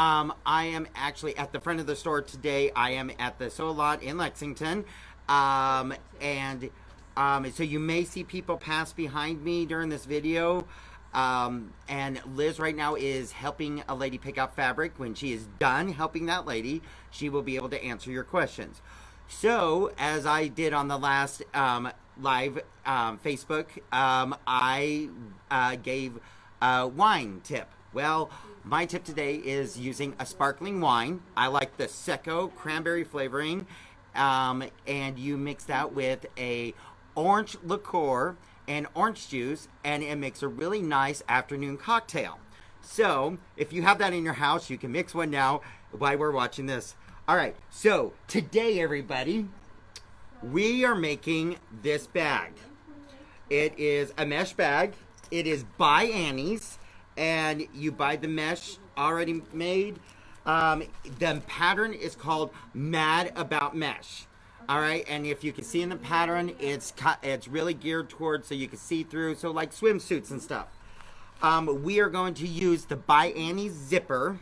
I am actually at the front of the store today. I am at the Sew Lot in Lexington. And so you may see people pass behind me during this video. And Liz right now is helping a lady pick out fabric. When she is done helping that lady, she will be able to answer your questions. So, as I did on the last live Facebook, I gave a wine tip. Well, my tip today is using a sparkling wine. I like the Secco cranberry flavoring, and you mix that with a orange liqueur and orange juice, and it makes a really nice afternoon cocktail. So, if you have that in your house, you can mix one now while we're watching this. All right, so today, everybody, we are making this bag. It is a mesh bag. It is by Annie's, and you buy the mesh already made. The pattern is called Mad About Mesh. All right, and if you can see in the pattern, it's really geared towards so you can see through, so like swimsuits and stuff. We are going to use the By Annie's zipper,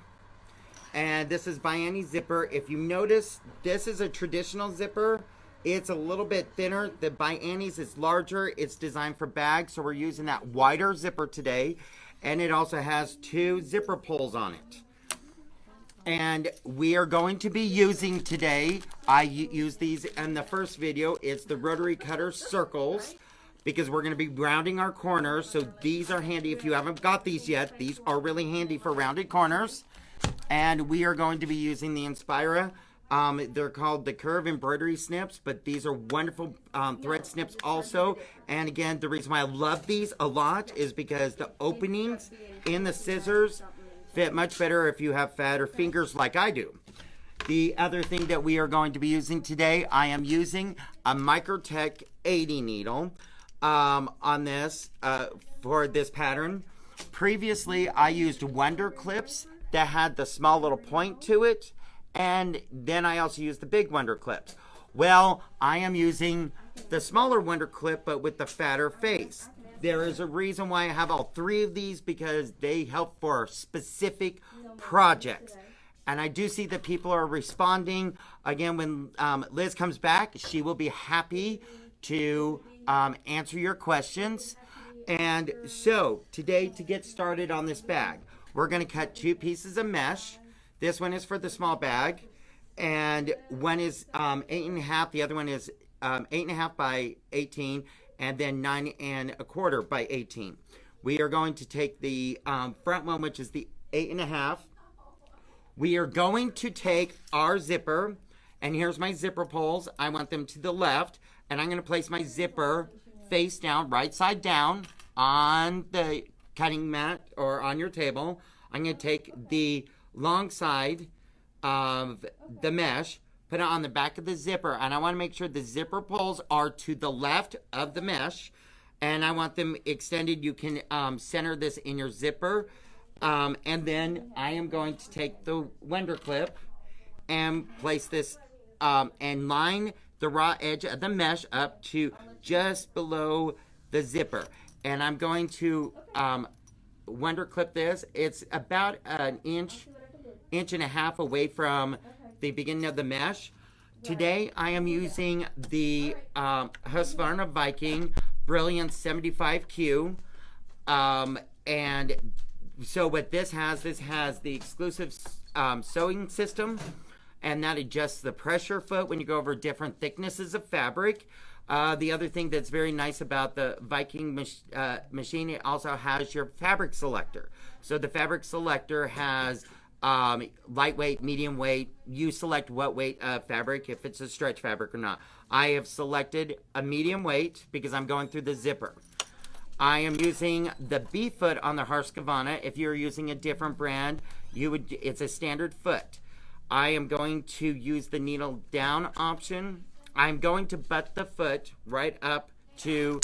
and this is By Annie's zipper. If you notice, this is a traditional zipper. It's a little bit thinner. The By Annie's is larger. It's designed for bags, so we're using that wider zipper today, and it also has 2 zipper pulls on it. And we are going to be using today, I use these in the first video, it's the rotary cutter circles, because we're going to be rounding our corners. So these are handy if you haven't got these yet. These are really handy for rounded corners. And we are going to be using the Inspira. They're called the Curve Embroidery Snips, but these are wonderful thread snips also. And again, the reason why I love these a lot is because the openings in the scissors fit much better if you have fatter fingers like I do. The other thing that we are going to be using today, I am using a Microtech 80 needle on this for this pattern. Previously, I used Wonder Clips that had the small little point to it, and then I also used the big Wonder Clips. Well, I am using the smaller Wonder Clip, but with the fatter face. There is a reason why I have all 3 of these, because they help for specific projects. And I do see that people are responding. Again, when Liz comes back, she will be happy to answer your questions. And so today, to get started on this bag, we're going to cut 2 pieces of mesh. This one is for the small bag, and one is 8.5. The other one is 8.5 by 18. And then 9 1/4 by 18. We are going to take the front one, which is the 8.5. We are going to take our zipper, and here's my zipper pulls. I want them to the left, and I'm going to place my zipper face down, right side down, on the cutting mat or on your table. I'm going to take the long side of the mesh, put it on the back of the zipper, and I want to make sure the zipper pulls are to the left of the mesh, and I want them extended. You can center this in your zipper, and then I am going to take the Wonder Clip and place this and line the raw edge of the mesh up to just below the zipper, and I'm going to Wonder Clip this. It's about an inch and a half away from the beginning of the mesh. Today I am using the Husqvarna Viking Brilliance 75Q, and so what this has the exclusive sewing system, and that adjusts the pressure foot when you go over different thicknesses of fabric. The other thing that's very nice about the Viking machine, it also has your fabric selector. So the fabric selector has lightweight, medium weight. You select what weight of fabric, if it's a stretch fabric or not. I have selected a medium weight because I'm going through the zipper. I am using the B foot on the Husqvarna. If you're using a different brand, it's a standard foot. I am going to use the needle down option. I'm going to butt the foot right up to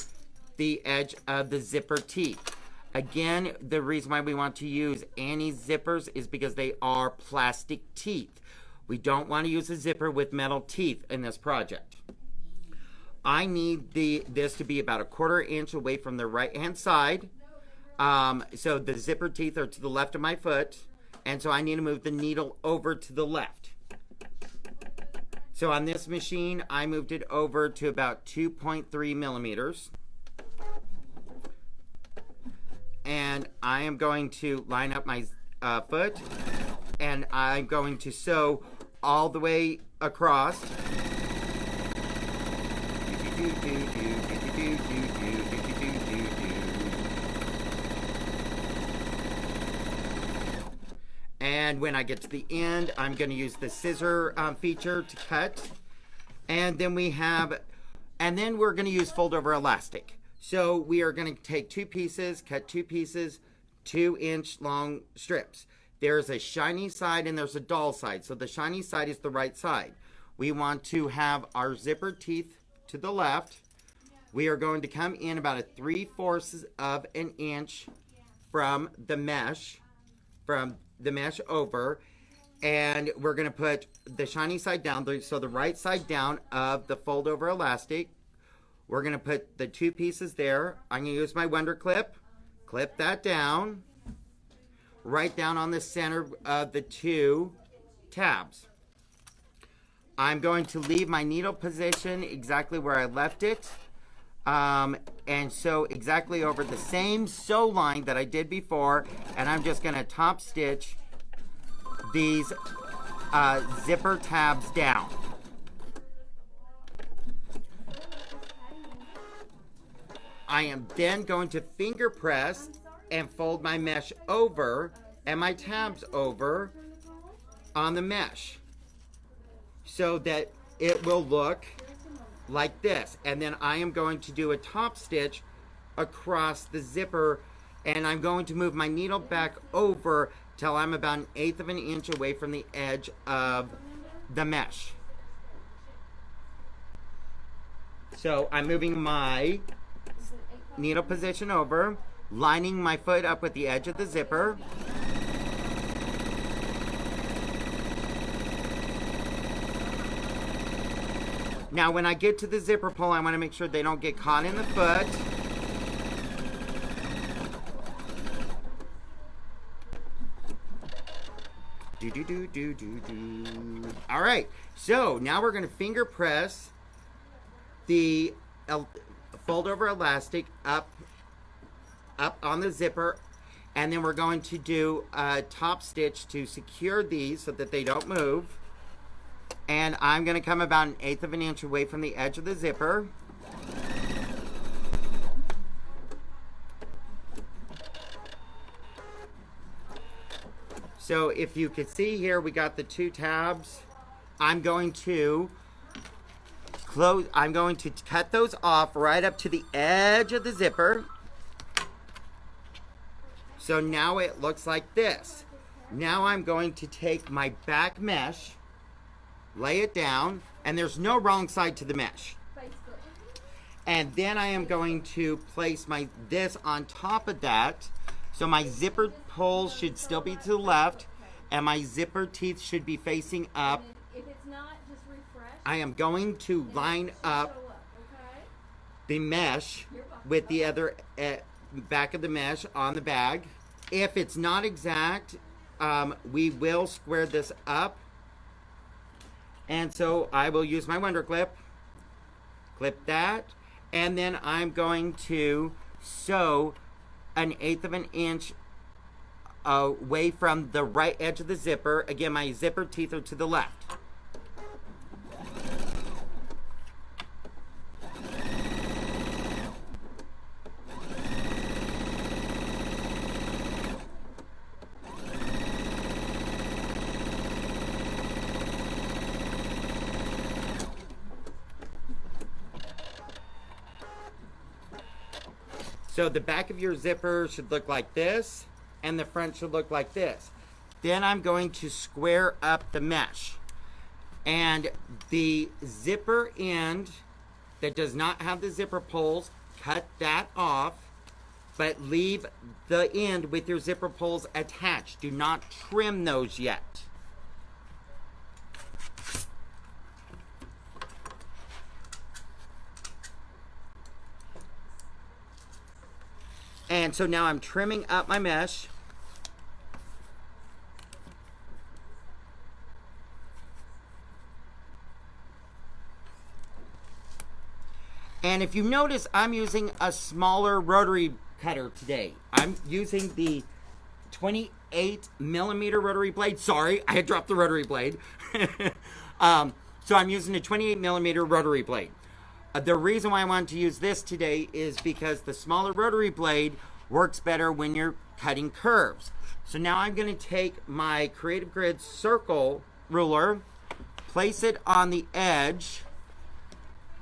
the edge of the zipper teeth. Again, the reason why we want to use Annie's zippers is because they are plastic teeth. We don't want to use a zipper with metal teeth in this project. I need this to be about 1/4 inch away from the right hand side. So the zipper teeth are to the left of my foot, And so I need to move the needle over to the left. So on this machine, I moved it over to about 2.3 millimeters. And I am going to line up my foot, and I'm going to sew all the way across. And when I get to the end, I'm going to use the scissor feature to cut. And then we're going to use fold over elastic. So we are going to take two pieces, cut two pieces, 2-inch long strips. There's a shiny side and there's a dull side. So the shiny side is the right side. We want to have our zipper teeth to the left. We are going to come in about a 3/4 of an inch from the mesh over, and we're going to put the shiny side down, so the right side down of the fold over elastic. We're going to put the two pieces there. I'm going to use my Wonder Clip, clip that down, right down on the center of the two tabs. I'm going to leave my needle position exactly where I left it. And sew exactly over the same sew line that I did before, and I'm just going to top stitch these zipper tabs down. I am then going to finger press and fold my mesh over and my tabs over on the mesh so that it will look like this. And then I am going to do a top stitch across the zipper, and I'm going to move my needle back over till I'm about 1/8 of an inch away from the edge of the mesh. So I'm moving my needle position over, lining my foot up with the edge of the zipper. Now when I get to the zipper pull, I want to make sure they don't get caught in the foot. All right, so now we're going to finger press the fold over elastic up on the zipper, and then we're going to do a top stitch to secure these so that they don't move. And I'm going to come about 1/8 of an inch away from the edge of the zipper. So if you can see here, we got the two tabs. I'm going to cut those off right up to the edge of the zipper. So now it looks like this. Now I'm going to take my back mesh, lay it down, and there's no wrong side to the mesh. And then I am going to place this on top of that. So my zipper pulls should still be to the left, and my zipper teeth should be facing up. If it's not, just refresh. I am going to line up the mesh with the other back of the mesh on the bag. If it's not exact, we will square this up. And so I will use my Wonder Clip, clip that, and then I'm going to sew 1/8 of an inch away from the right edge of the zipper. Again, my zipper teeth are to the left. So the back of your zipper should look like this, and the front should look like this. Then I'm going to square up the mesh. And the zipper end that does not have the zipper pulls, cut that off, but leave the end with your zipper pulls attached. Do not trim those yet. And so now I'm trimming up my mesh. And if you notice, I'm using a smaller rotary cutter today. I'm using the 28mm rotary blade. Sorry, I had dropped the rotary blade. So I'm using a 28mm rotary blade. The reason why I wanted to use this today is because the smaller rotary blade works better when you're cutting curves. So now I'm going to take my Creative Grid circle ruler, place it on the edge,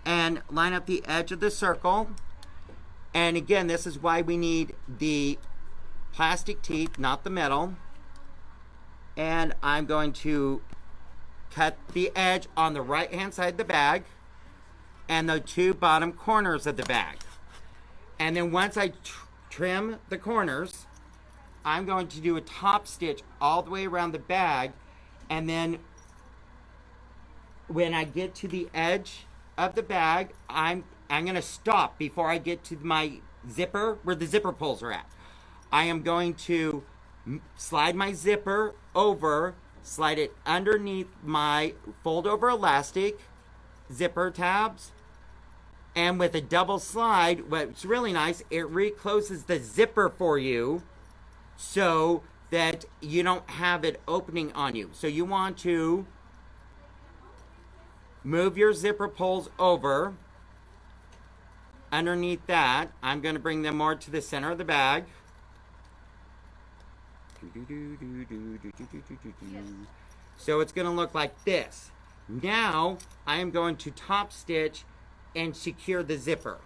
and line up the edge of the circle. And again, this is why we need the plastic teeth, not the metal. And I'm going to cut the edge on the right hand side of the bag and the two bottom corners of the bag. And then once I trim the corners, I'm going to do a top stitch all the way around the bag. And then when I get to the edge of the bag, I'm going to stop before I get to my zipper, where the zipper pulls are at. I am going to slide my zipper over, slide it underneath my fold over elastic zipper tabs, and with a double slide, what's really nice, it recloses the zipper for you so that you don't have it opening on you. So you want to move your zipper pulls over. Underneath that, I'm going to bring them more to the center of the bag. So it's going to look like this. Now, I am going to top stitch and secure the zipper.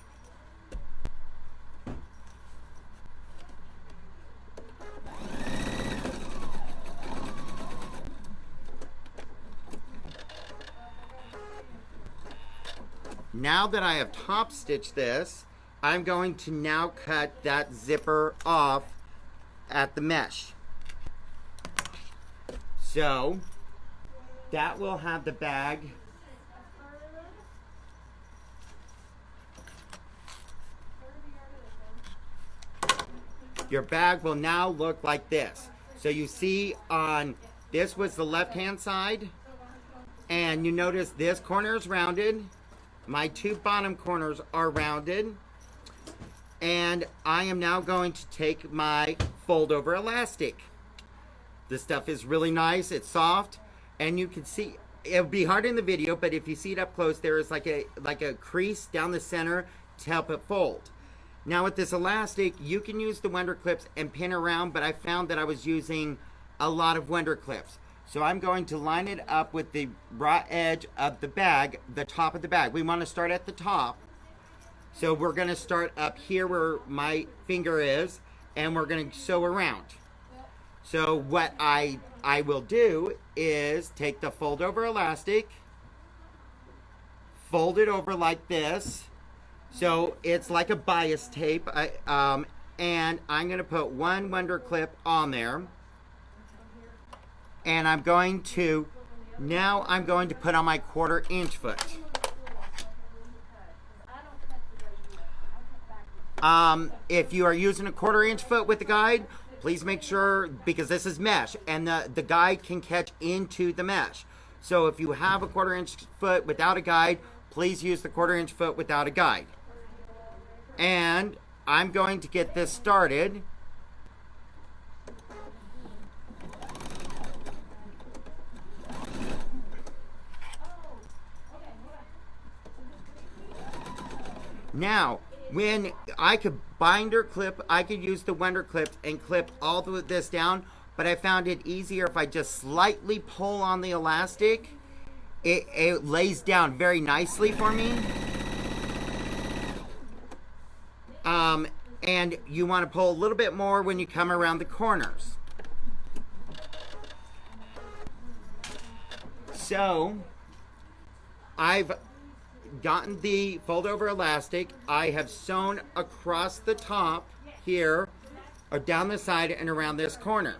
Now that I have top stitched this, I'm going to now cut that zipper off at the mesh. So that will have the bag your bag will now look like this. So you see on this was the left hand side, and you notice this corner is rounded. My two bottom corners are rounded. And I am now going to take my fold over elastic. This stuff is really nice. It's soft. And you can see, it'll be hard in the video, but if you see it up close, there is like a crease down the center to help it fold. Now with this elastic, you can use the Wonder Clips and pin around, but I found that I was using a lot of Wonder Clips. So I'm going to line it up with the raw edge of the bag, the top of the bag. We want to start at the top. So we're going to start up here where my finger is, and we're going to sew around. So what I will do is take the fold over elastic, fold it over like this. So it's like a bias tape. And I'm going to put one Wonder Clip on there. And I'm going to put on my 1/4 inch foot. If you are using a 1/4 inch foot with the guide, please make sure, because this is mesh, and the guide can catch into the mesh. So if you have a 1/4 inch foot without a guide, please use the 1/4 inch foot without a guide. And I'm going to get this started. Now, when I could binder clip, I could use the Wonder Clips and clip all of this down, but I found it easier if I just slightly pull on the elastic. It lays down very nicely for me. And you want to pull a little bit more when you come around the corners. So, I've gotten the fold over elastic. I have sewn across the top here, or down the side and around this corner.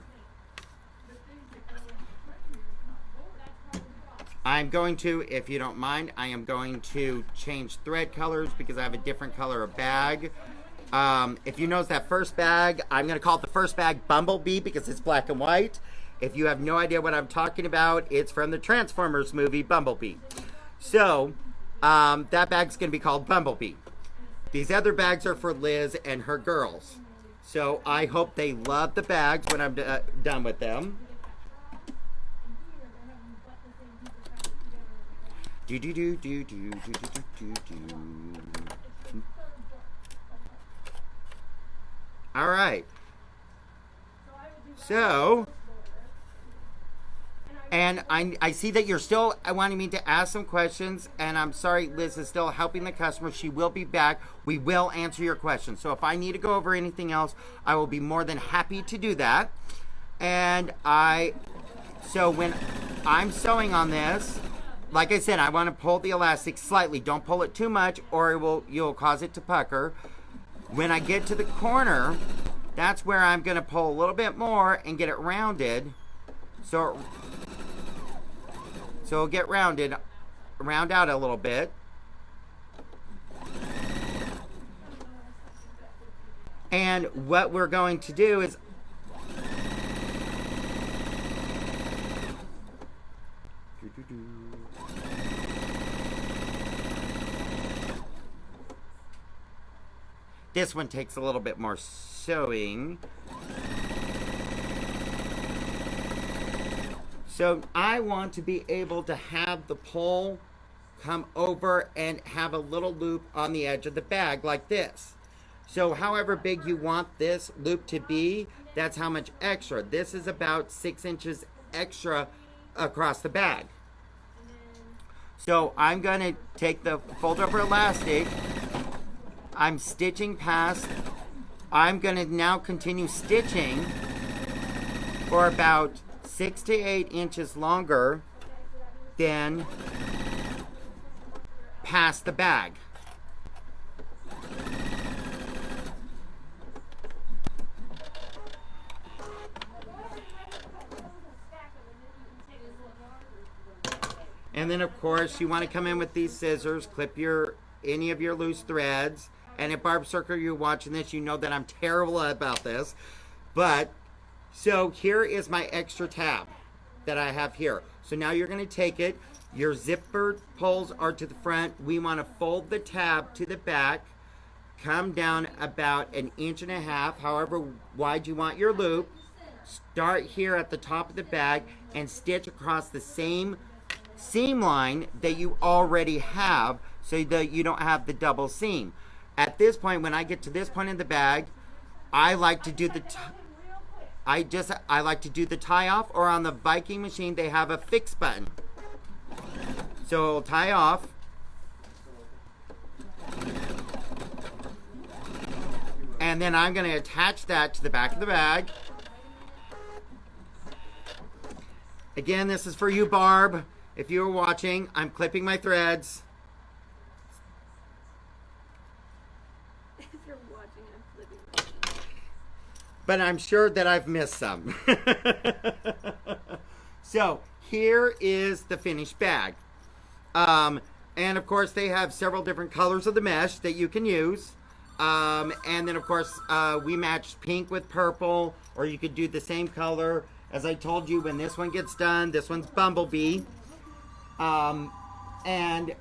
I'm going to, if you don't mind, I am going to change thread colors because I have a different color of bag. If you notice that first bag, I'm going to call it the first bag Bumblebee because it's black and white. If you have no idea what I'm talking about, it's from the Transformers movie Bumblebee. So, that bag's going to be called Bumblebee. These other bags are for Liz and her girls. So I hope they love the bags when I'm done with them. Do do do do do do do do do. All right. So, and I see that you're still wanting me to ask some questions, and I'm sorry, Liz is still helping the customer. She will be back. We will answer your questions. So if I need to go over anything else, I will be more than happy to do that. And so when I'm sewing on this, like I said, I want to pull the elastic slightly. Don't pull it too much, or you'll cause it to pucker. When I get to the corner, that's where I'm going to pull a little bit more and get it rounded. So it'll get rounded, round out a little bit. And what we're going to do is this one takes a little bit more sewing. So I want to be able to have the pole come over and have a little loop on the edge of the bag like this. So however big you want this loop to be, that's how much extra. This is about 6 inches extra across the bag. So I'm going to take the fold over elastic. I'm stitching past. I'm going to now continue stitching for about 6 to 8 inches longer than past the bag. And then of course you want to come in with these scissors, clip any of your loose threads. And if Barb Circle, you're watching this, you know that I'm terrible about this. But so here is my extra tab that I have here. So now you're going to take it. Your zipper pulls are to the front. We want to fold the tab to the back. Come down about 1.5 inches, however wide you want your loop. Start here at the top of the bag and stitch across the same seam line that you already have so that you don't have the double seam. At this point, when I get to this point in the bag, I like to do the I like to do the tie off, or on the Viking machine they have a fix button. So it'll tie off. And then I'm going to attach that to the back of the bag. Again, this is for you, Barb. If you were watching, I'm clipping my threads. If you're watching, I'm flipping. But I'm sure that I've missed some. So here is the finished bag. And of course they have several different colors of the mesh that you can use. And then of course we matched pink with purple, or you could do the same color. As I told you, when this one gets done, this one's Bumblebee. And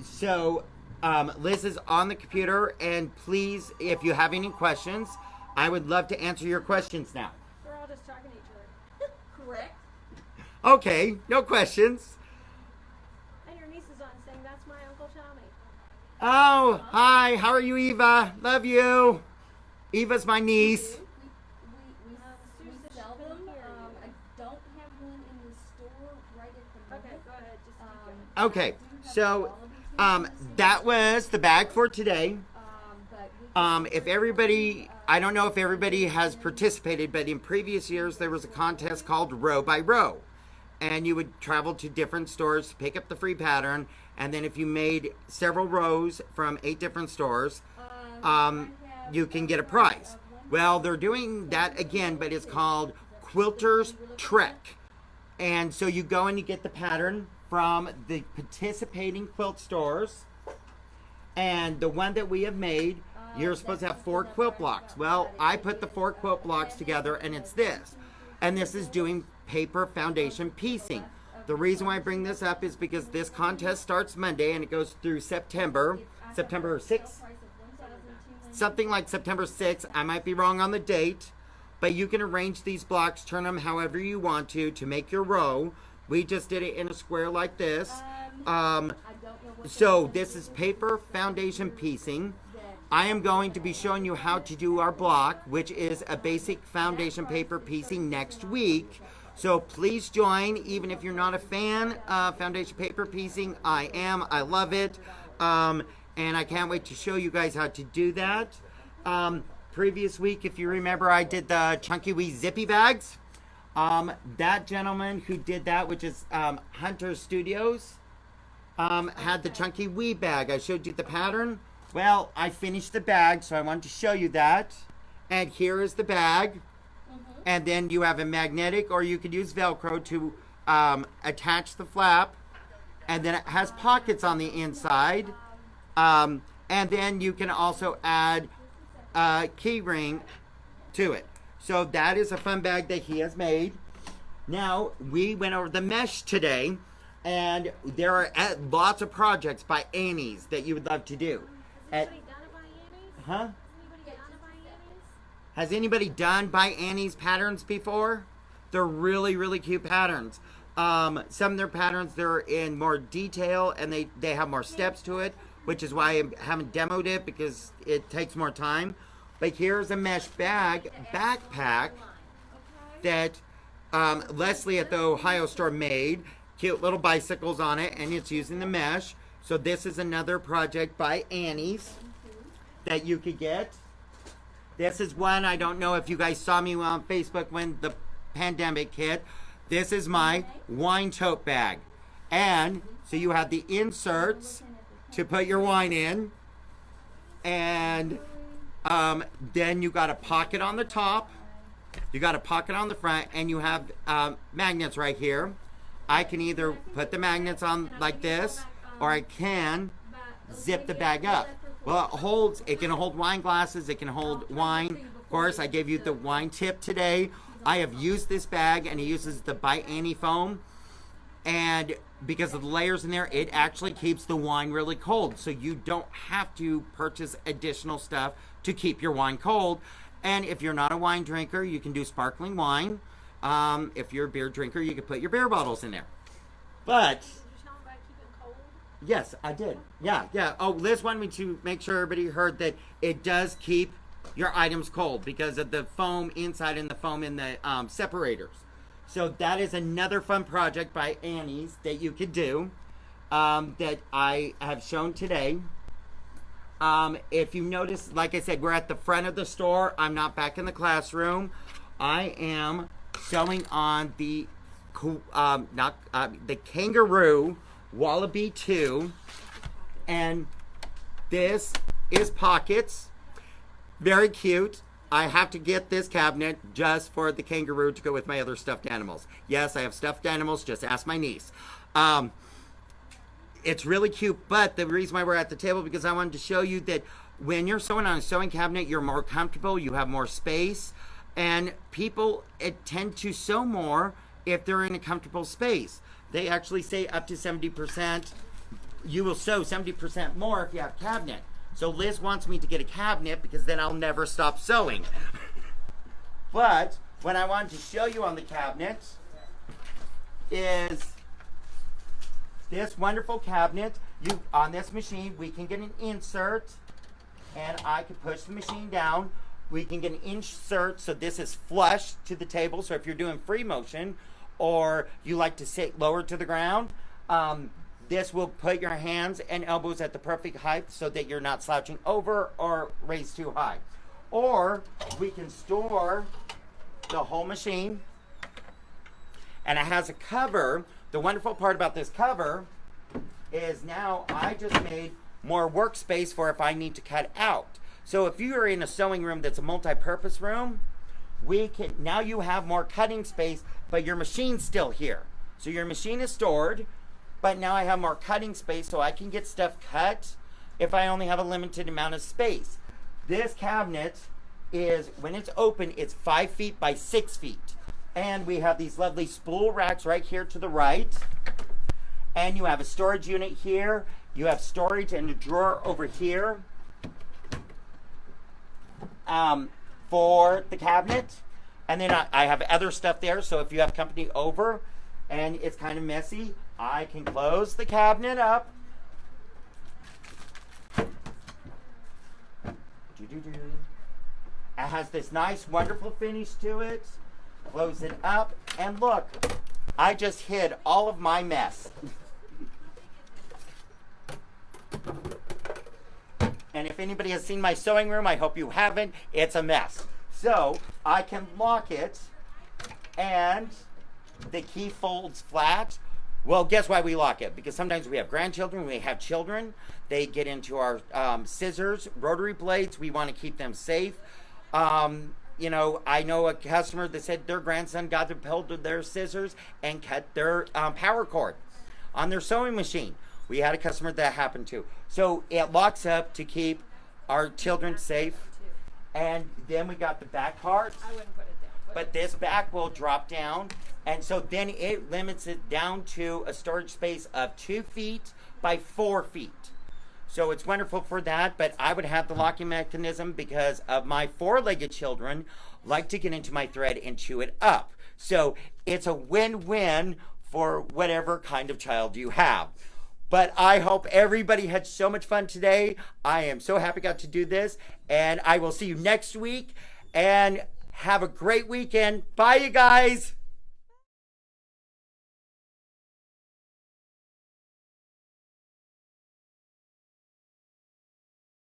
so Liz is on the computer, and please, if you have any questions, I would love to answer your questions now. We're all just talking to each other. Correct. Okay, no questions. And your niece is on saying, that's my Uncle Tommy. Oh, hi, how are you, Eva? Love you. Eva's my niece. We sell them. I don't have one in the store right at the moment. Okay, go ahead. Just keep going. Okay, so that was the bag for today. If everybody, I don't know if everybody has participated, but in previous years there was a contest called Row by Row. And you would travel to different stores to pick up the free pattern. And then if you made several rows from 8 different stores, you can get a prize. Well, they're doing that again, but it's called Quilter's Trek. And so you go and you get the pattern from the participating quilt stores. And the one that we have made, you're supposed to have 4 quilt blocks. Well, I put the 4 quilt blocks together, and it's this. And this is doing paper foundation piecing. The reason why I bring this up is because this contest starts Monday and it goes through September 6th. Something like September 6th. I might be wrong on the date, but you can arrange these blocks, turn them however you want to make your row. We just did it in a square like this. So this is paper foundation piecing. I am going to be showing you how to do our block, which is a basic foundation paper piecing next week. So please join, even if you're not a fan of foundation paper piecing. I am. I love it. And I can't wait to show you guys how to do that. Previous week, if you remember, I did the Chunky Wee Zippy bags. That gentleman who did that, which is Hunter Studios, had the Chunky Wee bag. I showed you the pattern. Well, I finished the bag, so I wanted to show you that. And here is the bag. And then you have a magnetic, or you could use Velcro to attach the flap. And then it has pockets on the inside. And then you can also add a key ring to it. So that is a fun bag that he has made. Now, we went over the mesh today, and there are lots of projects by Annie's that you would love to do. Has anybody done it by Annie's? Huh? Has anybody done it by Annie's? Has anybody done by Annie's patterns before? They're really, really cute patterns. Some of their patterns, they're in more detail, and they have more steps to it, which is why I haven't demoed it, because it takes more time. But here's a mesh backpack that Leslie at the Ohio store made. Cute little bicycles on it, and it's using the mesh. So this is another project by Annie's that you could get. This is one, I don't know if you guys saw me on Facebook when the pandemic hit. This is my wine tote bag. And so you have the inserts to put your wine in. And then you got a pocket on the top. You got a pocket on the front, and you have magnets right here. I can either put the magnets on like this, or I can zip the bag up. Well, it can hold wine glasses, it can hold wine. Of course, I gave you the wine tip today. I have used this bag, and it uses the By Annie foam. And because of the layers in there, it actually keeps the wine really cold. So you don't have to purchase additional stuff to keep your wine cold. And if you're not a wine drinker, you can do sparkling wine. If you're a beer drinker, you can put your beer bottles in there. But Did you tell them about keeping cold? yes, I did. Yeah. Oh, Liz wanted me to make sure everybody heard that it does keep your items cold because of the foam inside and the foam in the separators. So that is another fun project by Annie's that you could do that I have shown today. If you notice, like I said, we're at the front of the store. I'm not back in the classroom. I am sewing on the Kangaroo Wallaby 2, and this is pockets. Very cute. I have to get this cabinet just for the kangaroo to go with my other stuffed animals. Yes, I have stuffed animals. Just ask my niece. It's really cute, but the reason why we're at the table because I wanted to show you that when you're sewing on a sewing cabinet, you're more comfortable, you have more space, and people tend to sew more if they're in a comfortable space. They actually say up to 70%, you will sew 70% more if you have a cabinet. So Liz wants me to get a cabinet because then I'll never stop sewing. But what I wanted to show you on the cabinet is this wonderful cabinet. On this machine, we can get an insert, and I can push the machine down. We can get an insert, so this is flush to the table. So if you're doing free motion, or you like to sit lower to the ground, this will put your hands and elbows at the perfect height so that you're not slouching over or raised too high. Or we can store the whole machine, and it has a cover. The wonderful part about this cover is now I just made more workspace for if I need to cut out. So if you are in a sewing room that's a multi-purpose room, now you have more cutting space, but your machine's still here. So your machine is stored, but now I have more cutting space so I can get stuff cut if I only have a limited amount of space. This cabinet is, when it's open, it's 5 feet by 6 feet. And we have these lovely spool racks right here to the right. And you have a storage unit here. You have storage and a drawer over here for the cabinet. And then I have other stuff there, so if you have company over and it's kind of messy, I can close the cabinet up. It has this nice, wonderful finish to it. Close it up, and look, I just hid all of my mess. And if anybody has seen my sewing room, I hope you haven't, it's a mess. So I can lock it, and the key folds flat. Well, guess why we lock it? Because sometimes we have grandchildren, we have children. They get into our scissors, rotary blades. We want to keep them safe. You know, I know a customer that said their grandson got hold of their scissors and cut their power cord on their sewing machine. We had a customer that happened to. So it locks up to keep our children safe. And then we got the back part. I wouldn't put it down. But this back will drop down. And so then it limits it down to a storage space of 2 feet by 4 feet. So it's wonderful for that, but I would have the locking mechanism because of my 4-legged children like to get into my thread and chew it up. So it's a win-win for whatever kind of child you have. But I hope everybody had so much fun today. I am so happy I got to do this, and I will see you next week, and have a great weekend. Bye, you guys.